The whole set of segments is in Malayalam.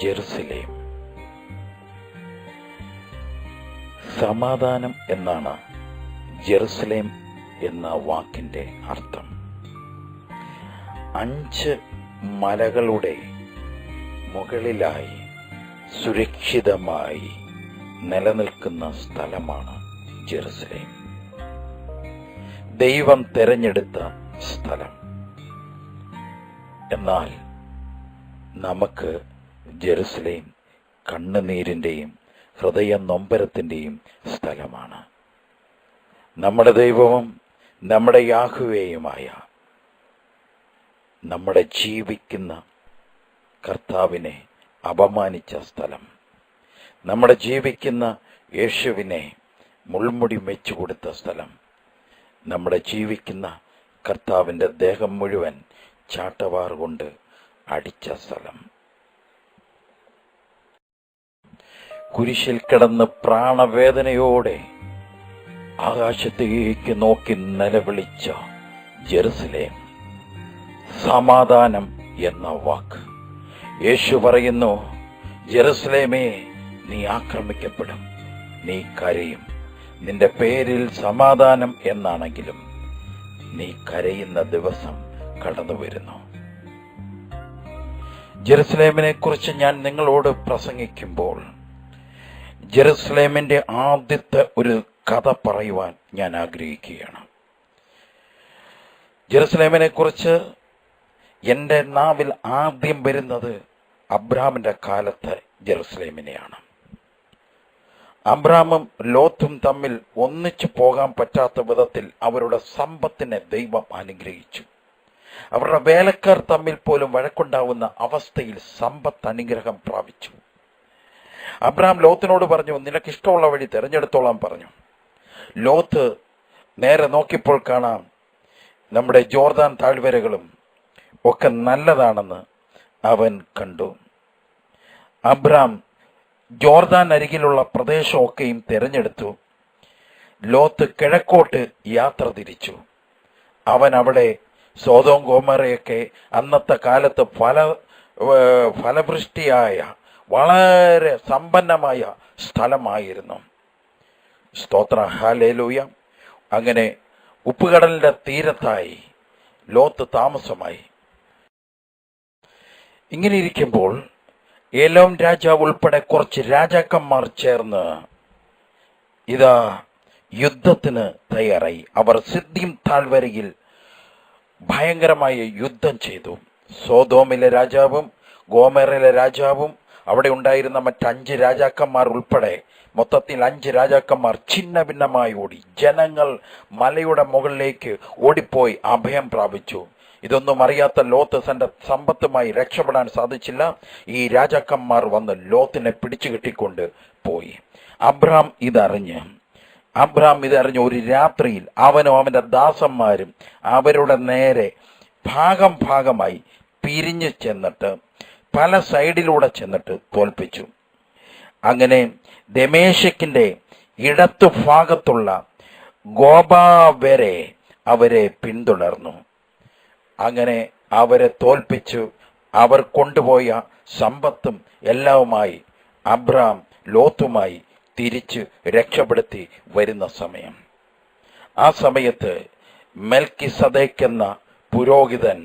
ജെറുസലേം. സമാധാനം എന്നാണ് ജെറുസലേം എന്ന വാക്കിന്റെ അർത്ഥം. 5 മലകളുടെ മുകളിലായി സുരക്ഷിതമായി നിലനിൽക്കുന്ന സ്ഥലമാണ് ജെറുസലേം. ദൈവം തെരഞ്ഞെടുത്ത സ്ഥലം. എന്നാൽ നമുക്ക് ജെറുസലേം കണ്ണുനീരിന്റെയും ഹൃദയ നൊമ്പരത്തിന്റെയും സ്ഥലമാണ്. നമ്മുടെ ദൈവവും നമ്മുടെ യാഹ്വേയുമായ നമ്മുടെ ജീവിക്കുന്ന കർത്താവിനെ അപമാനിച്ച സ്ഥലം, നമ്മുടെ ജീവിക്കുന്ന യേശുവിനെ മുൾമുടി വെച്ചുകൊടുത്ത സ്ഥലം, നമ്മുടെ ജീവിക്കുന്ന കർത്താവിൻ്റെ ദേഹം മുഴുവൻ ചാട്ടവാർ കൊണ്ട് അടിച്ച സ്ഥലം, കുരിശിൽ കിടന്ന് പ്രാണവേദനയോടെ ആകാശത്തേക്ക് നോക്കി നിലവിളിച്ച ജെറുസലേം. സമാധാനം എന്ന വാക്ക്. യേശു പറയുന്നു, ജെറുസലേമേ, നീ ആക്രമിക്കപ്പെടും, നീ കരയും. നിന്റെ പേരിൽ സമാധാനം എന്നാണെങ്കിലും നീ കരയുന്ന ദിവസം കടന്നു വരുന്നു. ജെറുസലേമിനെ കുറിച്ച് ഞാൻ നിങ്ങളോട് പ്രസംഗിക്കുമ്പോൾ ജെറുസലേമിന്റെ ആദ്യത്തെ ഒരു കഥ പറയുവാൻ ഞാൻ ആഗ്രഹിക്കുകയാണ്. ജെറുസലേമിനെ കുറിച്ച് എൻ്റെ നാവിൽ ആദ്യം വരുന്നത് അബ്രാമിന്റെ കാലത്തെ ജെറുസലേമിനെയാണ്. അബ്രാമും ലോത്തും തമ്മിൽ ഒന്നിച്ചു പോകാൻ പറ്റാത്ത വിധത്തിൽ അവരുടെ സമ്പത്തിനെ ദൈവം അനുഗ്രഹിച്ചു. അവരുടെ വേലക്കാർ തമ്മിൽ പോലും വഴക്കുണ്ടാവുന്ന അവസ്ഥയിൽ സമ്പത്ത് അനുഗ്രഹം പ്രാപിച്ചു. അബ്രാം ലോത്തിനോട് പറഞ്ഞു, നിനക്ക് ഇഷ്ടമുള്ള വഴി തിരഞ്ഞെടുത്തോളാൻ പറഞ്ഞു. ലോത്ത് നേരെ നോക്കിയപ്പോൾ കാണാം നമ്മുടെ ജോർദാൻ താഴ്വരകളും ഒക്കെ നല്ലതാണെന്ന് അവൻ കണ്ടു. അബ്രാം ജോർദാൻ അരികിലുള്ള പ്രദേശമൊക്കെയും തിരഞ്ഞെടുത്തു. ലോത്ത് കിഴക്കോട്ട് യാത്ര തിരിച്ചു. അവൻ അവിടെ സോദോം ഗോമോറയൊക്കെ അന്നത്തെ കാലത്ത് ഫലവൃഷ്ടിയായ വളരെ സമ്പന്നമായ സ്ഥലമായിരുന്നു. സ്തോത്ര ഹല്ലേലൂയ. അങ്ങനെ ഉപ്പുകടലിന്റെ തീരത്തായി ലോത്ത് താമസമായി. ഇങ്ങനെ ഇരിക്കുമ്പോൾ ഏലോം രാജാവ് ഉൾപ്പെടെ കുറച്ച് രാജാക്കന്മാർ ചേർന്ന് ഇതാ യുദ്ധത്തിന് തയ്യാറായി. അവർ സിദ്ദീം താഴ്വരയിൽ ഭയങ്കരമായ യുദ്ധം ചെയ്തു. സോദോമിലെ രാജാവും ഗോമോറയിലെ രാജാവും അവിടെ ഉണ്ടായിരുന്ന മറ്റ് 5 രാജാക്കന്മാർ ഉൾപ്പെടെ മൊത്തത്തിൽ 5 രാജാക്കന്മാർ ഛിന്ന ഭിന്നമായി ഓടി. ജനങ്ങൾ മലയുടെ മുകളിലേക്ക് ഓടിപ്പോയി അഭയം പ്രാപിച്ചു. ഇതൊന്നും അറിയാത്ത ലോത്ത് തന്റെ സമ്പത്തുമായി രക്ഷപ്പെടാൻ സാധിച്ചില്ല. ഈ രാജാക്കന്മാർ വന്ന് ലോത്തിനെ പിടിച്ചു കെട്ടിക്കൊണ്ട് പോയി. അബ്രാം ഇതറിഞ്ഞ് ഒരു രാത്രിയിൽ അവനും അവന്റെ ദാസന്മാരും അവരുടെ നേരെ ഭാഗമായി പിരിഞ്ഞു ചെന്നിട്ട് പല സൈഡിലൂടെ ചെന്നിട്ട് തോൽപ്പിച്ചു. അങ്ങനെ ദമേശക്കിന്റെ ഇടത്തു ഭാഗത്തുള്ള ഗോബാ വരെ അവരെ പിന്തുടർന്നു. അങ്ങനെ അവരെ തോൽപ്പിച്ചു. അവർ കൊണ്ടുപോയ സമ്പത്തും എല്ലാവുമായി അബ്രാം ലോത്തുമായി തിരിച്ച് രക്ഷപ്പെടുത്തി വരുന്ന സമയം, ആ സമയത്ത് മെൽക്കിസദേക്ക് എന്ന പുരോഹിതൻ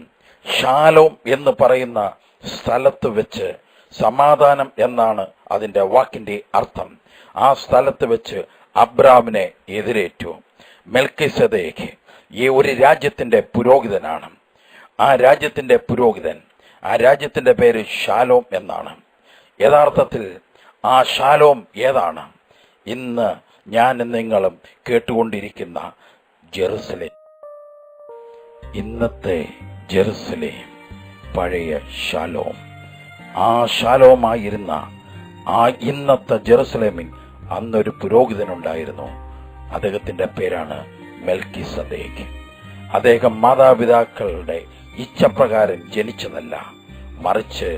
ഷാലോം എന്ന് പറയുന്ന സ്ഥലത്ത് വെച്ച്, സമാധാനം എന്നാണ് അതിന്റെ വാക്കിന്റെ അർത്ഥം, ആ സ്ഥലത്ത് വെച്ച് അബ്രാമിനെ എതിരേറ്റു. മെൽക്കിസദേക്ക് ഈ ഒരു രാജ്യത്തിന്റെ പുരോഹിതനാണ്. ആ രാജ്യത്തിന്റെ പേര് ഷാലോം എന്നാണ്. യഥാർത്ഥത്തിൽ ആ ഷാലോം ഏതാണ്? ഇന്ന് ഞാൻ നിങ്ങളും കേട്ടുകൊണ്ടിരിക്കുന്ന ജെറുസലേം. ഇന്നത്തെ ജെറുസലേം പഴയ ഷാലോം. ആ ഷാലോമായിരുന്ന ആ ഇന്നത്തെ ജെറുസലേമിൽ അന്നൊരു പുരോഹിതനുണ്ടായിരുന്നു. അദ്ദേഹത്തിന്റെ പേരാണ് മെൽക്കിസദേക്ക്. അദ്ദേഹം മാതാപിതാക്കളുടെ ഇച്ഛപ്രകാരം ജനിച്ചതല്ല, മറിച്ച്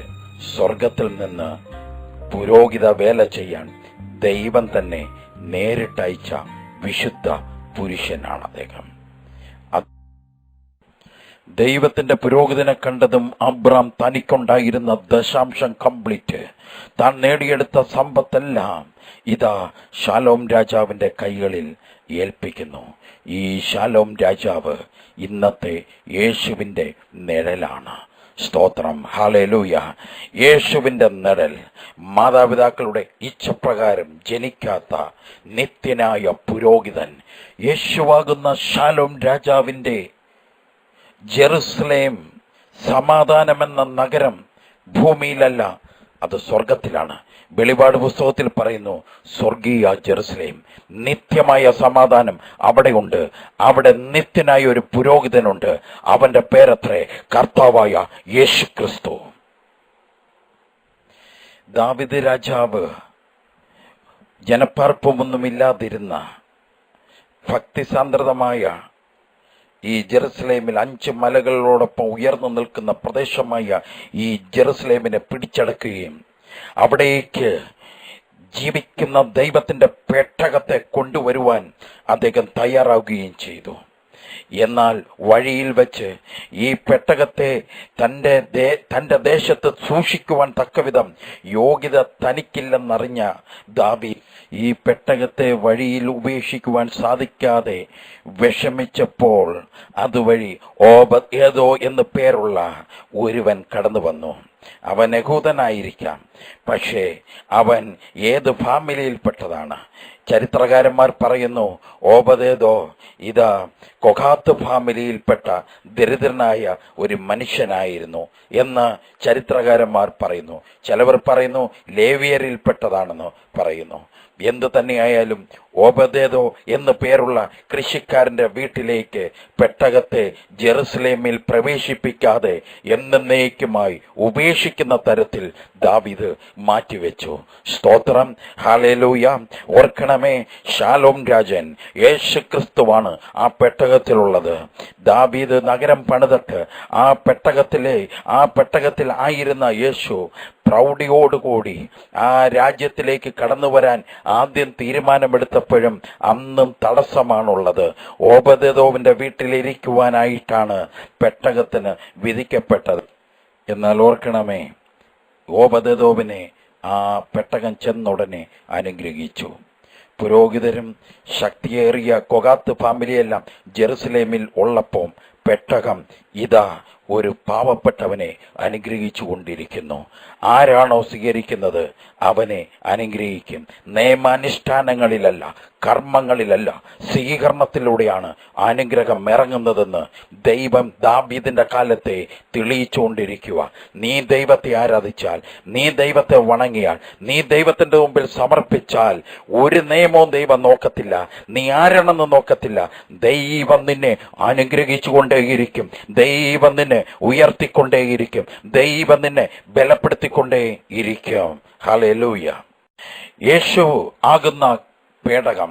സ്വർഗത്തിൽ നിന്ന് പുരോഹിത വേല ചെയ്യാൻ ദൈവം തന്നെ നേരിട്ടയച്ച വിശുദ്ധ പുരുഷനാണ് അദ്ദേഹം. ദൈവത്തിന്റെ പുരോഹിതനെ കണ്ടതും അബ്രാം തനിക്കുണ്ടായിരുന്ന ദശാംശം കംപ്ലീറ്റ്, താൻ നേടിയെടുത്ത സമ്പത്തെല്ലാം ഇതാ ശാലോം രാജാവിന്റെ കൈകളിൽ ഏൽപ്പിക്കുന്നു. ഈ ശാലോം രാജാവ് ഇന്നത്തെ യേശുവിന്റെ നിഴലാണ്. സ്തോത്രം, ഹല്ലേലൂയ. യേശുവിന്റെ നിഴൽ, മാതാപിതാക്കളുടെ ഇച്ഛപ്രകാരം ജനിക്കാത്ത നിത്യനായ പുരോഹിതൻ, യേശുവാകുന്ന ശാലോം രാജാവിന്റെ ജെറുസലേം, സമാധാനമെന്ന നഗരം ഭൂമിയിലല്ല, അത് സ്വർഗത്തിലാണ്. വെളിപാട് പുസ്തകത്തിൽ പറയുന്നു, സ്വർഗീയ ജെറുസലേം, നിത്യമായ സമാധാനം അവിടെയുണ്ട്. അവിടെ നിത്യനായ ഒരു പുരോഹിതനുണ്ട്. അവന്റെ പേരത്രേ കർത്താവായ യേശു ക്രിസ്തു. ദാവീദ് രാജാവ് ജനപ്പാർപ്പമൊന്നുമില്ലാതിരുന്ന ഭക്തിസാന്ദ്രതമായ ഈ ജെറുസലേമിൽ 5 മലകളോടൊപ്പം ഉയർന്നു നിൽക്കുന്ന പ്രദേശമായ ഈ ജെറുസലേമിനെ പിടിച്ചടക്കുകയും അവിടേക്ക് ജീവിക്കുന്ന ദൈവത്തിന്റെ പെട്ടകത്തെ കൊണ്ടുവരുവാൻ അദ്ദേഹം തയ്യാറാവുകയും ചെയ്തു. എന്നാൽ വഴിയിൽ വെച്ച് ഈ പെട്ടകത്തെ തന്റെ ദേശത്ത് സൂക്ഷിക്കുവാൻ തക്കവിധം യോഗ്യത തനിക്കില്ലെന്നറിഞ്ഞ ദാവീദ് ഈ പെട്ടകത്തെ വഴിയിൽ ഉപേക്ഷിക്കുവാൻ സാധിക്കാതെ വിഷമിച്ചപ്പോൾ അതുവഴി ഓബദ്ഏദോ എന്ന് പേരുള്ള ഒരുവൻ കടന്നു വന്നു. അവൻ യഹൂദനായിരിക്കാം, പക്ഷേ അവൻ ഏത് ഫാമിലിയിൽപ്പെട്ടതാണ്? ചരിത്രകാരന്മാർ പറയുന്നു, ഓബദേദോ ഇതാ കൊഹാത്ത് ഫാമിലിയിൽപ്പെട്ട ദരിദ്രനായ ഒരു മനുഷ്യനായിരുന്നു എന്ന് ചരിത്രകാരന്മാർ പറയുന്നു. ചിലവർ പറയുന്നു ലേവിയരിൽപ്പെട്ടതാണെന്ന് പറയുന്നു. എന്തു തന്നെയായാലും ഓബദേദോ എന്ന് പേരുള്ള കൃഷിക്കാരന്റെ വീട്ടിലേക്ക് പെട്ടകത്തെ ജെറുസലേമിൽ പ്രവേശിപ്പിക്കാതെ എന്നേക്കുമായി ഉപേക്ഷിക്കുന്ന തരത്തിൽ ദാവീദ് മാറ്റിവെച്ചു. സ്തോത്രം, ഹല്ലേലൂയ. ഓർക്കണമേ, ശാലോം രാജൻ യേശു ക്രിസ്തുവാണ് ആ പെട്ടകത്തിലുള്ളത്. ദാവീദ് നഗരം പണിതിട്ട് ആ പെട്ടകത്തിൽ ആയിരുന്ന യേശു പ്രൗഢിയോടുകൂടി ആ രാജ്യത്തിലേക്ക് കടന്നു വരാൻ ആദ്യം തീരുമാനമെടുത്തപ്പോഴും അന്നും തടസ്സമാണുള്ളത്. ഓബദേദോവിന്റെ വീട്ടിലിരിക്കുവാനായിട്ടാണ് പെട്ടകത്തിന് വിധിക്കപ്പെട്ടത്. എന്നാൽ ഓർക്കണമേ, ഓബദേദോവിനെ ആ പെട്ടകം ചെന്നുടനെ അനുഗ്രഹിച്ചു. പുരോഹിതരും ശക്തിയേറിയ കൊഹാത്ത് ഫാമിലിയെല്ലാം ജെറുസലേമിൽ ഉള്ളപ്പോൾ പെട്ടകം ഇതാ ഒരു പാവപ്പെട്ടവനെ അനുഗ്രഹിച്ചു കൊണ്ടിരിക്കുന്നു. ആരാണോ സ്വീകരിക്കുന്നത് അവനെ അനുഗ്രഹിക്കും. നിയമാനുഷ്ഠാനങ്ങളിലല്ല, കർമ്മങ്ങളിലല്ല, സ്വീകരണത്തിലൂടെയാണ് അനുഗ്രഹം ഇറങ്ങുന്നതെന്ന് ദൈവം ദാവീദിന്റെ കാലത്തെ തെളിയിച്ചുകൊണ്ടിരിക്കുക. നീ ദൈവത്തെ ആരാധിച്ചാൽ, നീ ദൈവത്തെ വണങ്ങിയാൽ, നീ ദൈവത്തിന്റെ മുമ്പിൽ സമർപ്പിച്ചാൽ ഒരു നിയമവും ദൈവം നോക്കത്തില്ല, നീ ആരാണെന്ന് നോക്കത്തില്ല. ദൈവം നിന്നെ അനുഗ്രഹിച്ചുകൊണ്ടേയിരിക്കും, ദൈവം നിന്നെ ഉയർത്തിക്കൊണ്ടേയിരിക്കും, ദൈവം നിന്നെ ബലപ്പെടുത്തിക്കൊണ്ടേയിരിക്കും. ഹല്ലേലൂയ. യേശു ആകുന്ന പേടകം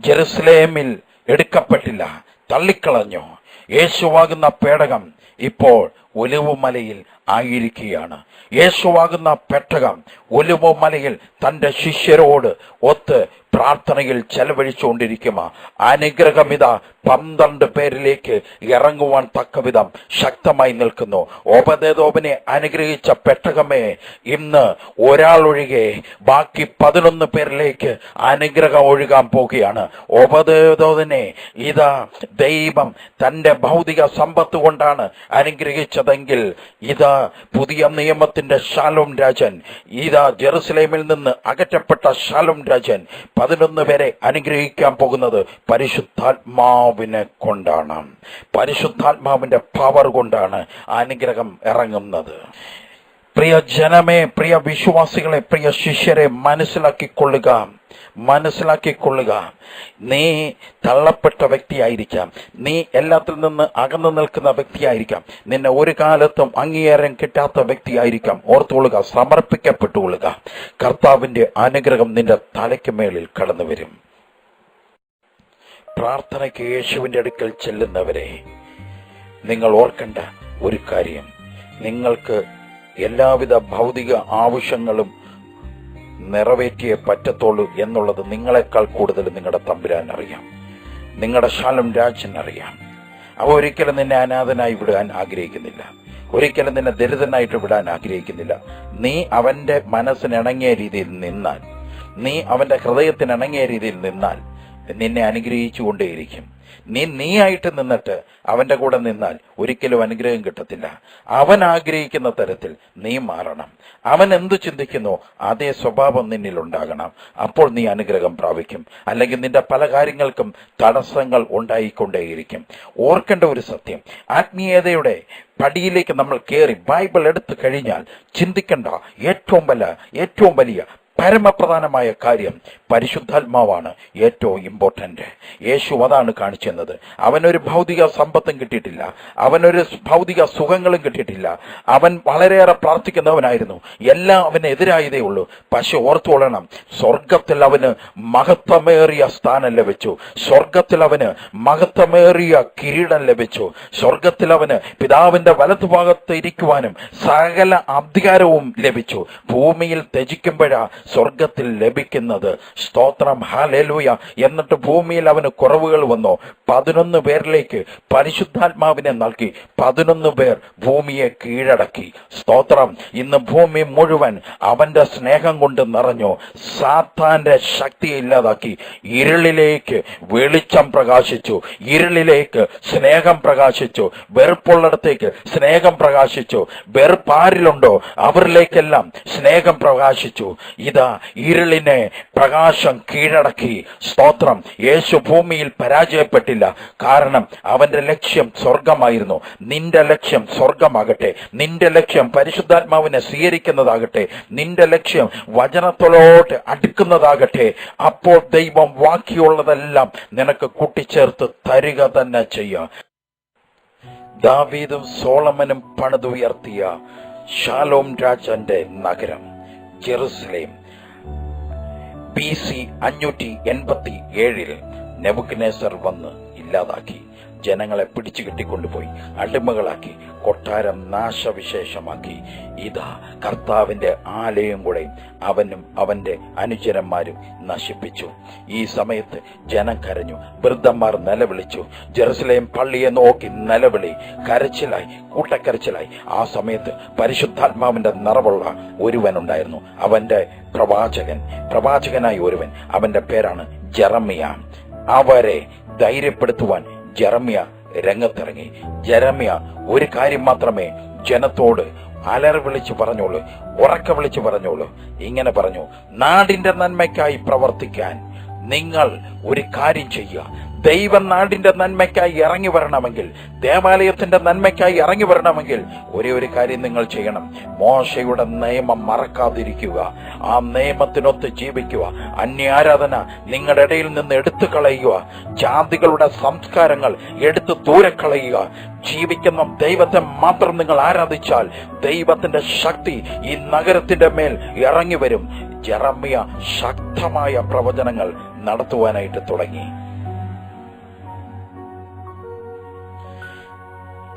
ജെറുസലേമിൽ എടുക്കപ്പെട്ടില്ല, തള്ളിക്കളഞ്ഞു. യേശുവാകുന്ന പേടകം ഇപ്പോൾ ഒലിവുമലയിൽ ആയിരിക്കുകയാണ്. യേശുവാകുന്ന പെട്ടകം ഒലിവുമലയിൽ തന്റെ ശിഷ്യരോട് ഒത്ത് പ്രാർത്ഥനയിൽ ചെലവഴിച്ചുകൊണ്ടിരിക്കുക. അനുഗ്രഹമിത 12 പേരിലേക്ക് ഇറങ്ങുവാൻ തക്കവിധം ശക്തമായി നിൽക്കുന്നു. ഓബദേദോവിനെ അനുഗ്രഹിച്ച പെട്ടകമേ, ഇന്ന് ഒരാളൊഴികെ ബാക്കി 11 പേരിലേക്ക് അനുഗ്രഹം ഒഴുകാൻ പോകുകയാണ്. ഓബദേദോവിനെ ഇതാ ദൈവം തന്റെ ഭൗതിക സമ്പത്ത് കൊണ്ടാണ് അനുഗ്രഹിച്ചതെങ്കിൽ ഇതാ പുതിയ നിയമത്തിന്റെ ശാലോം രാജൻ, ഇതാ ജെറുസലേമിൽ നിന്ന് അകറ്റപ്പെട്ട ശാലോം രാജൻ 11 പേരെ അനുഗ്രഹിക്കാൻ പോകുന്നത് പരിശുദ്ധാത്മാവിനെ കൊണ്ടാണ്. പരിശുദ്ധാത്മാവിന്റെ പവർ കൊണ്ടാണ് അനുഗ്രഹം ഇറങ്ങുന്നത്. പ്രിയ ജനമേ, പ്രിയ വിശ്വാസികളെ, പ്രിയ ശിഷ്യരെ, മനസ്സിലാക്കിക്കൊള്ളുക. നീ തള്ളപ്പെട്ട വ്യക്തിയായിരിക്കാം, നീ എല്ലാത്തിൽ നിന്ന് അകന്നു നിൽക്കുന്ന വ്യക്തിയായിരിക്കാം, നിന്നെ ഒരു കാലത്തും അംഗീകാരം കിട്ടാത്ത വ്യക്തിയായിരിക്കാം. ഓർത്തുകൊള്ളുക, സമർപ്പിക്കപ്പെട്ടുകൊള്ളുക. കർത്താവിന്റെ അനുഗ്രഹം നിന്റെ തലയ്ക്ക് മേളിൽ കടന്നു വരും. പ്രാർത്ഥനയ്ക്ക് യേശുവിന്റെ അടുക്കൽ ചെല്ലുന്നവരെ, നിങ്ങൾ ഓർക്കേണ്ട ഒരു കാര്യം, നിങ്ങൾക്ക് എല്ലാവിധ ഭൗതിക ആവശ്യങ്ങളും നിറവേറ്റിയേ പറ്റത്തുള്ളൂ എന്നുള്ളത് നിങ്ങളെക്കാൾ കൂടുതൽ നിങ്ങളുടെ തമ്പുരാൻ അറിയാം, നിങ്ങളുടെ ശാലോം രാജൻ അറിയാം. അവ ഒരിക്കലും നിന്നെ അനാഥനായി വിടാൻ ആഗ്രഹിക്കുന്നില്ല. ഒരിക്കലും നിന്നെ ദരിദ്രനായിട്ട് വിടാൻ ആഗ്രഹിക്കുന്നില്ല. നീ അവന്റെ മനസ്സിനിണങ്ങിയ രീതിയിൽ നിന്നാൽ, നീ അവന്റെ ഹൃദയത്തിനിണങ്ങിയ രീതിയിൽ നിന്നാൽ നിന്നെ അനുഗ്രഹിച്ചു കൊണ്ടേയിരിക്കും. നീയായിട്ട് നിന്നിട്ട് അവന്റെ കൂടെ നിന്നാൽ ഒരിക്കലും അനുഗ്രഹം കിട്ടത്തില്ല. അവൻ ആഗ്രഹിക്കുന്ന തരത്തിൽ നീ മാറണം. അവൻ എന്തു ചിന്തിക്കുന്നോ അതേ സ്വഭാവം നിന്നിൽ ഉണ്ടാകണം. അപ്പോൾ നീ അനുഗ്രഹം പ്രാപിക്കും. അല്ലെങ്കിൽ നിന്റെ പല കാര്യങ്ങൾക്കും തടസ്സങ്ങൾ ഉണ്ടായിക്കൊണ്ടേയിരിക്കും. ഓർക്കേണ്ട ഒരു സത്യം, ആത്മീയതയുടെ പടിയിലേക്ക് നമ്മൾ കയറി ബൈബിൾ എടുത്തു കഴിഞ്ഞാൽ ചിന്തിക്കേണ്ട ഏറ്റവും വലിയ പരമപ്രധാനമായ കാര്യം പരിശുദ്ധാത്മാവാണ് ഏറ്റവും ഇമ്പോർട്ടന്റ്. യേശു അതാണ് കാണിച്ചെന്നത്. അവനൊരു ഭൗതിക സമ്പത്തും കിട്ടിയിട്ടില്ല, അവനൊരു ഭൗതിക സുഖങ്ങളും കിട്ടിയിട്ടില്ല. അവൻ വളരെയേറെ പ്രാർത്ഥിക്കുന്നവനായിരുന്നു. എല്ലാം അവനെതിരായതേ ഉള്ളൂ. പക്ഷെ ഓർത്തുകൊള്ളണം, സ്വർഗത്തിൽ അവന് മഹത്വമേറിയ സ്ഥാനം ലഭിച്ചു. സ്വർഗത്തിൽ അവന് മഹത്വമേറിയ കിരീടം ലഭിച്ചു. സ്വർഗത്തിൽ അവന് പിതാവിന്റെ വലതുഭാഗത്ത് ഇരിക്കുവാനും സകല അധികാരവും ലഭിച്ചു. ഭൂമിയിൽ ത്യജിക്കുമ്പോഴാ സ്വർഗത്തിൽ ലഭിക്കുന്നത്. സ്തോത്രം, ഹല്ലേലൂയ. എന്നിട്ട് ഭൂമിയിൽ അവന് കുറവുകൾ വന്നു. 11 പേരിലേക്ക് പരിശുദ്ധാത്മാവിനെ നൽകി. 11 പേർ ഭൂമിയെ കീഴടക്കി. സ്തോത്രം. ഇന്ന് ഭൂമി മുഴുവൻ അവന്റെ സ്നേഹം കൊണ്ട് നിറഞ്ഞു. സാത്താന്റെ ശക്തിയെ ഇല്ലാതാക്കി. ഇരുളിലേക്ക് വെളിച്ചം പ്രകാശിച്ചു. ഇരുളിലേക്ക് സ്നേഹം പ്രകാശിച്ചു. വെറുപ്പുള്ളിടത്തേക്ക് സ്നേഹം പ്രകാശിച്ചു. വെറുപ്പാരിലുണ്ടോ അവരിലേക്കെല്ലാം സ്നേഹം പ്രകാശിച്ചു. ഇതാ ഇരുളിനെ പ്രകാശം കീഴടക്കി. സ്തോത്രം. യേശു ഭൂമിയിൽ പരാജയപ്പെട്ടില്ല. കാരണം അവന്റെ ലക്ഷ്യം സ്വർഗമായിരുന്നു. നിന്റെ ലക്ഷ്യം സ്വർഗമാകട്ടെ. നിന്റെ ലക്ഷ്യം പരിശുദ്ധാത്മാവിനെ സ്വീകരിക്കുന്നതാകട്ടെ. നിന്റെ ലക്ഷ്യം വചനത്തോട് അടുക്കുന്നതാകട്ടെ. അപ്പോൾ ദൈവം ബാക്കിയുള്ളതെല്ലാം നിനക്ക് കൂട്ടിച്ചേർത്ത് തരിക തന്നെ ചെയ്യാം. ദാവീദും സോളമനും പണിതുയർത്തിയ ശാലോം രാജാന്റെ നഗരം ജെറുസലേം BC 587 നെബൂഖദ്നേസർ വന്ന് ഇല്ലാതാക്കി. ജനങ്ങളെ പിടിച്ചു കെട്ടിക്കൊണ്ടുപോയി അടിമകളാക്കി. കൊട്ടാരം നാശവിശേഷമാക്കി. ഇതാ കർത്താവിന്റെ ആലയം കൂടെ അവനും അവന്റെ അനുചരന്മാരും നശിപ്പിച്ചു. ഈ സമയത്ത് ജനം കരഞ്ഞു. വൃദ്ധന്മാർ നിലവിളിച്ചു. ജെറുസലേം പള്ളിയെ നോക്കി നിലവിളി. കരച്ചിലായി, കൂട്ടക്കരച്ചിലായി. ആ സമയത്ത് പരിശുദ്ധാത്മാവിന്റെ നിറവുള്ള ഒരുവനുണ്ടായിരുന്നു. അവന്റെ പ്രവാചകനായി ഒരുവൻ. അവന്റെ പേരാണ് ജെറമ്യ. അവരെ ധൈര്യപ്പെടുത്തുവാൻ ജെറമ്യ രംഗത്തിറങ്ങി. ജെറമ്യ ഒരു കാര്യം മാത്രമേ ജനത്തോട് അലറി വിളിച്ചു പറഞ്ഞോളൂ, ഉറക്കെ വിളിച്ചു പറഞ്ഞോളൂ. ഇങ്ങനെ പറഞ്ഞു: നാടിന്റെ നന്മയ്ക്കായി പ്രവർത്തിക്കാൻ നിങ്ങൾ ഒരു കാര്യം ചെയ്യുക. ദൈവം നാടിന്റെ നന്മയ്ക്കായി ഇറങ്ങി വരണമെങ്കിൽ, ദേവാലയത്തിന്റെ നന്മയ്ക്കായി ഇറങ്ങി വരണമെങ്കിൽ ഒരേ ഒരു കാര്യം നിങ്ങൾ ചെയ്യണം. മോശയുടെ നിയമം മറക്കാതിരിക്കുക. ആ നിയമത്തിനൊത്ത് ജീവിക്കുക. അന്യാരാധന നിങ്ങളുടെ ഇടയിൽ നിന്ന് എടുത്തു കളയുക. ജാതികളുടെ സംസ്കാരങ്ങൾ എടുത്തു ദൂരെ കളയുക. ജീവിക്കുന്ന ദൈവത്തെ മാത്രം നിങ്ങൾ ആരാധിച്ചാൽ ദൈവത്തിന്റെ ശക്തി ഈ നഗരത്തിന്റെ മേൽ ഇറങ്ങി വരും. ജെറമ്യ ശക്തമായ പ്രവചനങ്ങൾ നടത്തുവാനായിട്ട് തുടങ്ങി.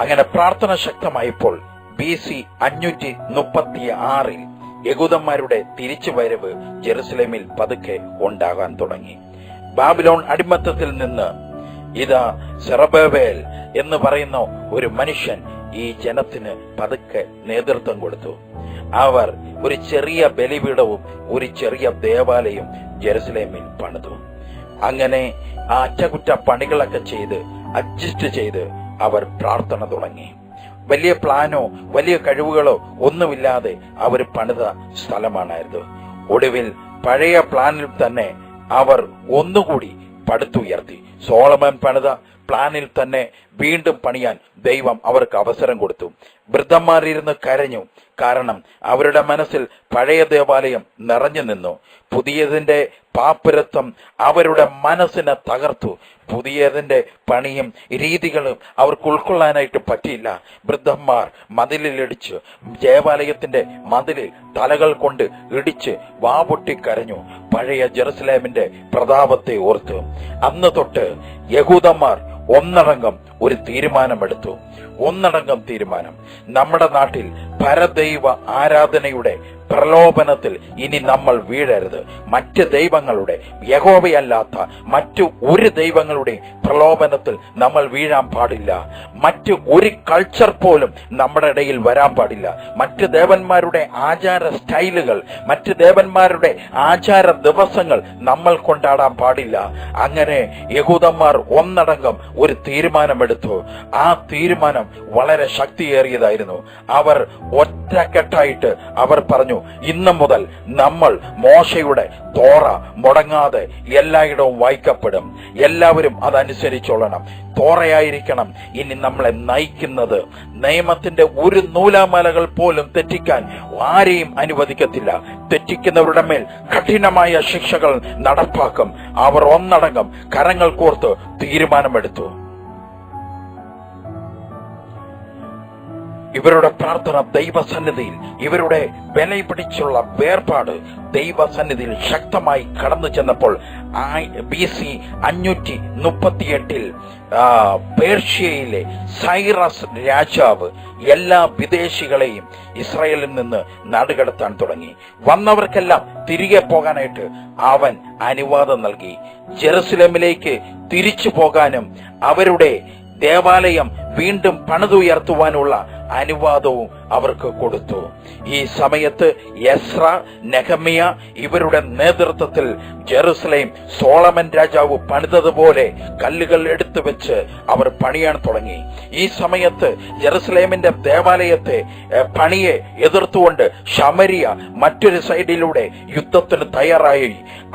അങ്ങനെ പ്രാർത്ഥന ശക്തമായപ്പോൾ BC 536 യഹൂദന്മാരുടെ തിരിച്ചുവരവ് ജെറുസലേമിൽ പതുക്കെ ഉണ്ടാകാൻ തുടങ്ങി. ബാബിലോൺ അടിമത്തത്തിൽ നിന്ന് ഇതാ സെറബബേൽ എന്ന് പറയുന്ന ഒരു മനുഷ്യൻ ഈ ജനത്തിന് പതുക്കെ നേതൃത്വം കൊടുത്തു. അവർ ഒരു ചെറിയ ബലിപീഠവും ഒരു ചെറിയ ദേവാലയം ജെറുസലേമിൽ പണിതു. അങ്ങനെ ആ അറ്റകുറ്റ പണികളൊക്കെ അഡ്ജസ്റ്റ് ചെയ്ത് അവർ പ്രാർത്ഥന തുടങ്ങി. വലിയ പ്ലാനോ വലിയ കഴിവുകളോ ഒന്നുമില്ലാതെ അവർ പണിത സ്ഥലമാണായിരുന്നു. ഒടുവിൽ പഴയ പ്ലാനിൽ തന്നെ അവർ ഒന്നുകൂടി പടുത്തുയർത്തി. സോളമൻ പണിത പ്ലാനിൽ തന്നെ വീണ്ടും പണിയാൻ ദൈവം അവർക്ക് അവസരം കൊടുത്തു. വൃദ്ധന്മാരിരുന്ന് കരഞ്ഞു. കാരണം അവരുടെ മനസ്സിൽ പഴയ ദേവാലയം നിറഞ്ഞു നിന്നു. പുതിയതിന്റെ പാപ്പരത്വം അവരുടെ മനസ്സിനെ തകർത്തു. പുതിയതിന്റെ പണിയും രീതികളും അവർക്ക് ഉൾക്കൊള്ളാനായിട്ട് പറ്റിയില്ല. വൃദ്ധന്മാർ മതിലിലിടിച്ച്, ദേവാലയത്തിന്റെ മതിലിൽ തലകൾ കൊണ്ട് ഇടിച്ച് വാപൊട്ടി കരഞ്ഞു. പഴയ ജെറുസലേമിന്റെ പ്രതാപത്തെ ഓർത്തു. അന്ന് തൊട്ട് യഹൂദന്മാർ ഒന്നടങ്കം ഒരു തീരുമാനമെടുത്തു. ഒന്നടങ്കം തീരുമാനം. നമ്മുടെ നാട്ടിൽ പരദൈവ ആരാധനയുടെ പ്രലോഭനത്തിൽ ഇനി നമ്മൾ വീഴരുത്. മറ്റ് ദൈവങ്ങളുടെ, യഹോവയല്ലാത്ത മറ്റു ഒരു ദൈവങ്ങളുടെ പ്രലോഭനത്തിൽ നമ്മൾ വീഴാൻ പാടില്ല. മറ്റ് ഒരു കൾച്ചർ പോലും നമ്മുടെ ഇടയിൽ വരാൻ പാടില്ല. മറ്റ് ദേവന്മാരുടെ ആചാര സ്റ്റൈലുകൾ, മറ്റ് ദേവന്മാരുടെ ആചാര ദിവസങ്ങൾ നമ്മൾ കൊണ്ടാടാൻ പാടില്ല. അങ്ങനെ യഹൂദന്മാർ ഒന്നടങ്കം ഒരു തീരുമാനമെടുത്തു. ആ തീരുമാനം വളരെ ശക്തിയേറിയതായിരുന്നു. അവർ ഒറ്റക്കെട്ടായിട്ട് അവർ പറഞ്ഞു, ഇന്നു മുതൽ നമ്മൾ മോശയുടെ തോറ മുടങ്ങാതെ എല്ലായിടവും വായിക്കപ്പെടും. എല്ലാവരും അതനുസരിച്ചോളണം. തോറയായിരിക്കണം ഇനി നമ്മളെ നയിക്കുന്നത്. നിയമത്തിന്റെ ഒരു നൂലാമലകൾ പോലും തെറ്റിക്കാൻ ആരെയും അനുവദിക്കത്തില്ല. തെറ്റിക്കുന്നവരുടെ മേൽ കഠിനമായ ശിക്ഷകൾ നടപ്പാക്കും. അവർ ഒന്നടങ്കം കരങ്ങൾ കോർത്ത് തീരുമാനമെടുത്തു. ഇവരുടെ പ്രാർത്ഥന ദൈവസന്നിധിയിൽ, ഇവരുടെ വില പിടിച്ചുള്ള വേർപാട് ദൈവസന്നിധിയിൽ ശക്തമായി കടന്നു ചെന്നപ്പോൾ BC 538 പേർഷ്യയിലെ സൈറസ് രാജാവ് എല്ലാ വിദേശികളെയും ഇസ്രായേലിൽ നിന്ന് നാടുകടത്താൻ തുടങ്ങി. വന്നവർക്കെല്ലാം തിരികെ പോകാനായിട്ട് അവൻ അനുവാദം നൽകി. ജെറുസലേമിലേക്ക് തിരിച്ചു പോകാനും അവരുടെ ദേവാലയം വീണ്ടും പണിതുയർത്തുവാനുള്ള അനുവാദവും അവർക്ക് കൊടുത്തു. ഈ സമയത്ത് എസ്ര, നെഹമ്യ ഇവരുടെ നേതൃത്വത്തിൽ ജെറുസലേം സോളമൻ രാജാവ് പണിതതുപോലെ കല്ലുകൾ എടുത്തു വെച്ച് അവർ പണിയാൻ തുടങ്ങി. ഈ സമയത്ത് ജെറുസലേമിന്റെ ദേവാലയത്തെ പണിയെ എതിർത്തുകൊണ്ട് ശമരിയ മറ്റൊരു സൈഡിലൂടെ യുദ്ധത്തിന് തയ്യാറായി.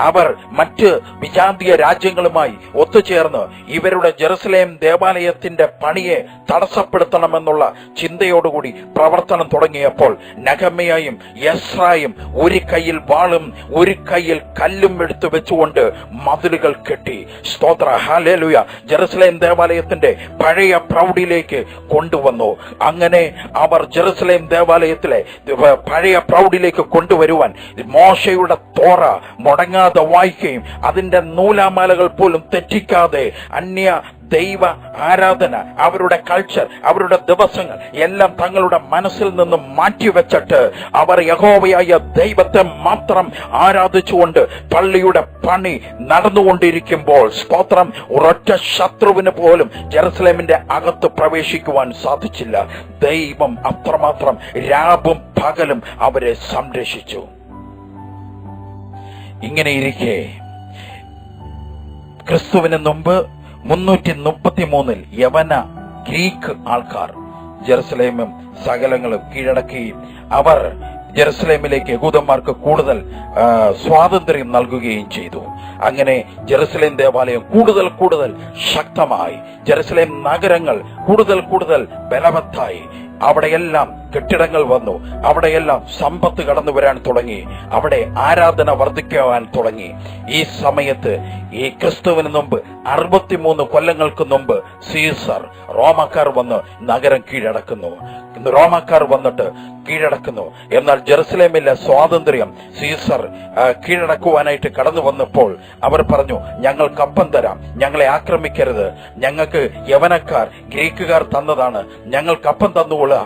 അവർ മറ്റ് വിജാതീയ രാജ്യങ്ങളുമായി ഒത്തുചേർന്ന് ഇവരുടെ ജെറുസലേം ദേവാലയത്തിന്റെ പണിയെ തടസ്സപ്പെടുത്തണമെന്നുള്ള ചിന്തയോടുകൂടി പ്രവർത്തനം തുടങ്ങിയപ്പോൾ നെഹമ്യയും എസ്രായും ഒരു കയ്യിൽ വാളും ഒരു കയ്യിൽ കല്ലും എടുത്തു വെച്ചുകൊണ്ട് മതിലുകൾ കെട്ടി. സ്തോത്ര, ഹല്ലേലൂയ. ജെറുസലേം ദേവാലയത്തിന്റെ പഴയ പ്രൗഢിയിലേക്ക് കൊണ്ടുവന്നു. അങ്ങനെ അവർ ജെറുസലേം ദേവാലയത്തിലെ പഴയ പ്രൗഢിയിലേക്ക് കൊണ്ടുവരുവാൻ മോശയുടെ തോറ മുടങ്ങാതെ വായിക്കുകയും അതിന്റെ നൂലാമാലകൾ പോലും തെറ്റിക്കാതെ അന്യ ദൈവ ആരാധന, അവരുടെ കൾച്ചർ, അവരുടെ ദിവസങ്ങൾ എല്ലാം തങ്ങളുടെ മനസ്സിൽ നിന്നും മാറ്റിവെച്ചിട്ട് അവർ യഹോവയായ ദൈവത്തെ മാത്രം ആരാധിച്ചുകൊണ്ട് പള്ളിയുടെ പണി നടന്നുകൊണ്ടിരിക്കുമ്പോൾ, സ്തോത്രം, ഒരൊറ്റ ശത്രുവിന് പോലും ജെറുസലേമിന്റെ അകത്ത് പ്രവേശിക്കുവാൻ സാധിച്ചില്ല. ദൈവം അത്രമാത്രം രാവും പകലും അവരെ സംരക്ഷിച്ചു. ഇങ്ങനെയിരിക്കെ ക്രിസ്തുവിന് മുമ്പ് 333 യവന ഗ്രീക്ക് ആൾക്കാർ ജെറുസലേമും സകലങ്ങളും കീഴടക്കുകയും അവർ ജെറുസലേമിലേക്ക് യഹൂദന്മാർക്ക് കൂടുതൽ സ്വാതന്ത്ര്യം നൽകുകയും ചെയ്തു. അങ്ങനെ ജെറുസലേം ദേവാലയം കൂടുതൽ കൂടുതൽ ശക്തമായി, ജെറുസലേം നഗരങ്ങൾ കൂടുതൽ കൂടുതൽ ബലവത്തായി. അവിടെയെല്ലാം കെട്ടിടങ്ങൾ വന്നു, അവിടെയെല്ലാം സമ്പത്ത് കടന്നു വരാൻ തുടങ്ങി, അവിടെ ആരാധന വർദ്ധിക്കുവാൻ തുടങ്ങി. ഈ സമയത്ത് ഈ ക്രിസ്തുവിന് മുമ്പ് 63 കൊല്ലങ്ങൾക്ക് മുമ്പ് സീസർ, റോമക്കാർ വന്ന് നഗരം കീഴടക്കുന്നു. റോമക്കാർ വന്നിട്ട് കീഴടക്കുന്നു. എന്നാൽ ജെറുസലേമിലെ സ്വാതന്ത്ര്യം സീസർ കീഴടക്കുവാനായിട്ട് കടന്നു വന്നപ്പോൾ അവർ പറഞ്ഞു, ഞങ്ങൾക്ക് അപ്പം തരാം, ഞങ്ങളെ ആക്രമിക്കരുത്, ഞങ്ങൾക്ക് യവനക്കാർ ഗ്രീക്കുകാർ തന്നതാണ്, ഞങ്ങൾക്ക് അപ്പം തന്നുകൊള്ളുക,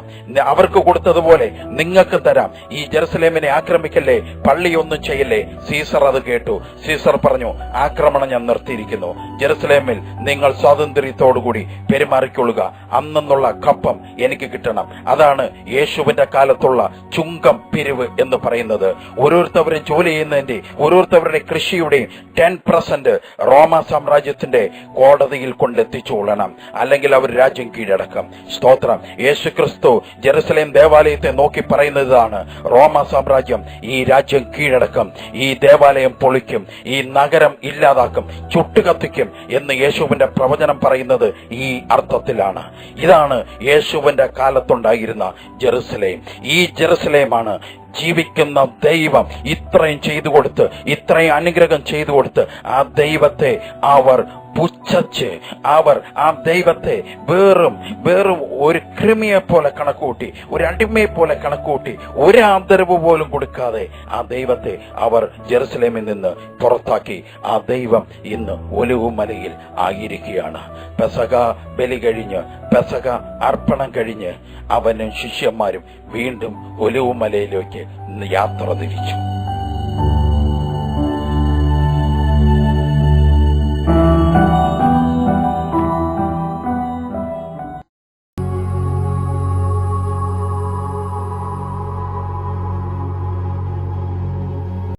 അവർക്ക് കൊടുത്തതുപോലെ നിങ്ങൾക്ക് തരാം, ഈ ജെറുസലേമിനെ ആക്രമിക്കല്ലേ, പള്ളിയൊന്നും ചെയ്യല്ലേ. സീസർ അത് കേട്ടു. സീസർ പറഞ്ഞു, ആക്രമണം ഞാൻ നിർത്തിയിരിക്കുന്നു, ജെറുസലേമിൽ നിങ്ങൾ സ്വാതന്ത്ര്യത്തോടുകൂടി പെരുമാറിക്കൊള്ളുക, അന്നുള്ള കപ്പം എനിക്ക് കിട്ടണം. അതാണ് യേശുവിന്റെ കാലത്തുള്ള ചുങ്കം പിരിവ് എന്ന് പറയുന്നത്. ഓരോരുത്തവരും ജോലി ചെയ്യുന്നതിന്റെ, ഓരോരുത്തവരുടെ കൃഷിയുടെയും 10% റോമ സാമ്രാജ്യത്തിന്റെ കോടതിയിൽ കൊണ്ടെത്തിച്ചുകൊള്ളണം, അല്ലെങ്കിൽ അവർ രാജ്യം കീഴടക്കും. സ്തോത്രം. യേശു ക്രിസ്തു ജെറുസലേം ദേവാലയത്തെ നോക്കി പറയുന്നതാണ്, റോമ സാമ്രാജ്യം ഈ രാജ്യം കീഴടക്കും, ഈ ദേവാലയം പൊളിക്കും, ഈ നഗരം ഇല്ലാതാക്കും, ചുട്ടുകത്തിക്കും എന്ന് യേശുവിന്റെ പ്രവചനം പറയുന്നത് ഈ അർത്ഥത്തിലാണ്. ഇതാണ് യേശുവിന്റെ കാലത്തുണ്ടായിരുന്ന ജെറുസലേം. ഈ ജെറുസലേമാണ് ജീവിക്കുന്ന ദൈവം ഇത്രയും ചെയ്തു കൊടുത്ത്, ഇത്രയും അനുഗ്രഹം ചെയ്തു കൊടുത്ത്, ആ ദൈവത്തെ അവർ പുച്ഛിച്ച്, അവർ ആ ദൈവത്തെ വെറും ഒരു കൃമിയെ പോലെ കണക്കൂട്ടി, ഒരു അടിമയെ പോലെ കണക്കൂട്ടി, ഒരു ആദരവ് പോലും കൊടുക്കാതെ ആ ദൈവത്തെ അവർ ജെറുസലേമിൽ നിന്ന് പുറത്താക്കി. ആ ദൈവം ഇന്ന് ഒലിവുമലയിൽ ആയിരിക്കുകയാണ്. പെസഹ ബലി കഴിഞ്ഞ്, പെസഹ അർപ്പണം കഴിഞ്ഞ് അവനും ശിഷ്യന്മാരും വീണ്ടും ഒലിവുമലയിലേക്ക് യാത്ര തിരിച്ചു.